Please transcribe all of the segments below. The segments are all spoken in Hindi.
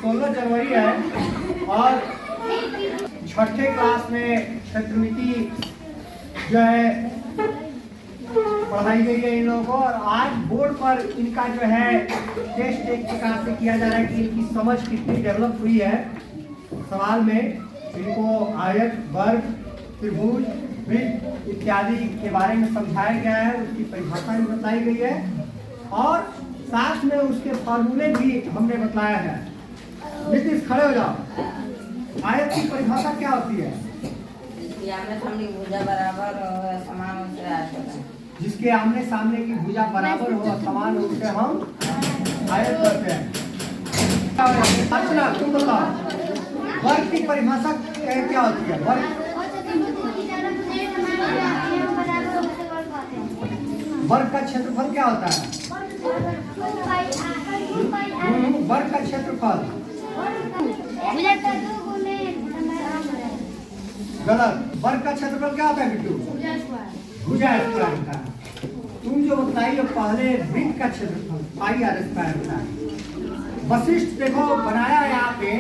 16 जनवरी है और छठे क्लास में क्षेत्रमिति जो है पढ़ाई गई है इन लोगों को। और आज बोर्ड पर इनका जो है टेस्ट एक प्रकार से किया जा रहा है कि इनकी समझ कितनी डेवलप हुई है। सवाल में इनको आयत, वर्ग, त्रिभुज, वृत्त इत्यादि के बारे में समझाया गया है, उसकी परिभाषा भी बताई गई है और साथ में उसके फॉर्मूले भी हमने बताया है। नीतीश खड़े हो जाओ। आयत की परिभाषा क्या होती है? भुजा बराबर और समान रूप से जिसके आमने सामने की भुजा बराबर हो समान रूप से हम आयत करते हैं। तुम बताओ वर्ग की परिभाषा क्या होती है? वर्ग का क्षेत्रफल क्या होता है? वर्ग का क्षेत्रफल गलत। वर्ग का क्षेत्रफल क्या होता है बिट्टू? भुजा स्क्वायर होता है। तुम जो बताई हो पहले वृत्त का क्षेत्रफल पाई आर स्क्वायर होता है। वशिष्ठ देखो बनाया यहाँ पे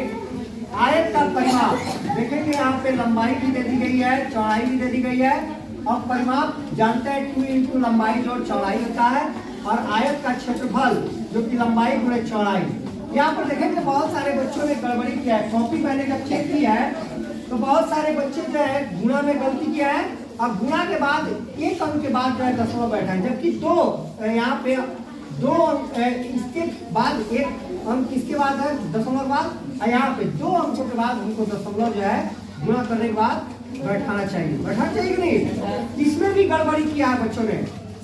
आयत का परिमाप देखेंगे, यहाँ पे लंबाई भी दे दी गई है, चौड़ाई भी दे दी गई है और परिमाप जानते हैं 2 इंटू लंबाई जोड़ चौड़ाई होता है और आयत का क्षेत्रफल जो कि लंबाई गुणे चौड़ाई। यहाँ पर देखेंगे बहुत सारे बच्चों ने गड़बड़ी किया है। कॉपी मैंने जब चेक की है तो बहुत सारे बच्चे जो है गुणा में गलती किया है और गुणा के बाद एक अंक के बाद जो है दशमलव बैठा है, जबकि दो यहाँ पे 2 अंक इसके बाद एक अंक किसके बाद है दशमलव बाद और यहाँ पे 2 अंकों के बाद हमको दशमलव जो है गुणा करने के बाद बैठाना चाहिए कि नहीं? इसमें भी गड़बड़ी किया है बच्चों ने।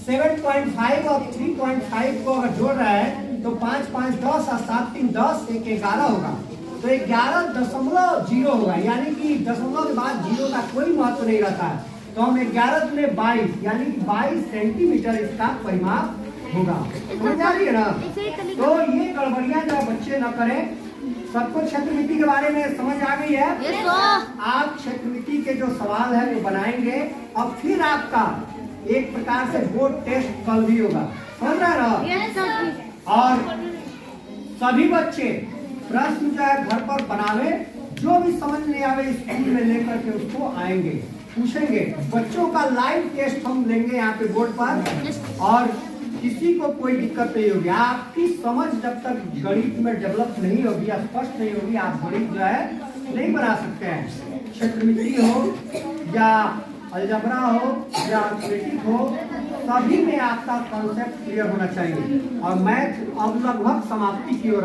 7.5 और 3.5 को अगर जोड़ रहा है तो 5 5 10 और 7 3 10 एक 11 होगा, तो 11.0 होगा, यानी कि दशमलव के बाद 0 का कोई महत्व नहीं रहता है। तो हम 11 दुने 22 यानी कि 22 सेंटीमीटर इसका परिमाप होगा। समझ आ रही है ना? तो ये गड़बड़ियां जो बच्चे न करें। सबको क्षेत्रमिति के बारे में समझ आ गई है? आप क्षेत्रमिति के जो सवाल है वो बनाएंगे और फिर आपका एक प्रकार से बोर्ड टेस्ट कल भी होगा। समझ रहे ना? और सभी बच्चे प्रश्न जो है घर पर बनावे, जो भी समझ नहीं आवे स्कूल में लेकर के उसको आएंगे पूछेंगे। बच्चों का लाइव टेस्ट हम लेंगे यहाँ पे बोर्ड पर और किसी को कोई दिक्कत नहीं होगी। आपकी समझ जब तक गणित में डेवलप नहीं होगी या स्पष्ट नहीं होगी आप गणित जो है नहीं बना सकते हैं। क्षेत्रमिति हो या अलजबरा हो या अर्थमेटिक हो, सभी में आपका कॉन्सेप्ट क्लियर होना चाहिए। और मैथ अब लगभग समाप्ति की ओर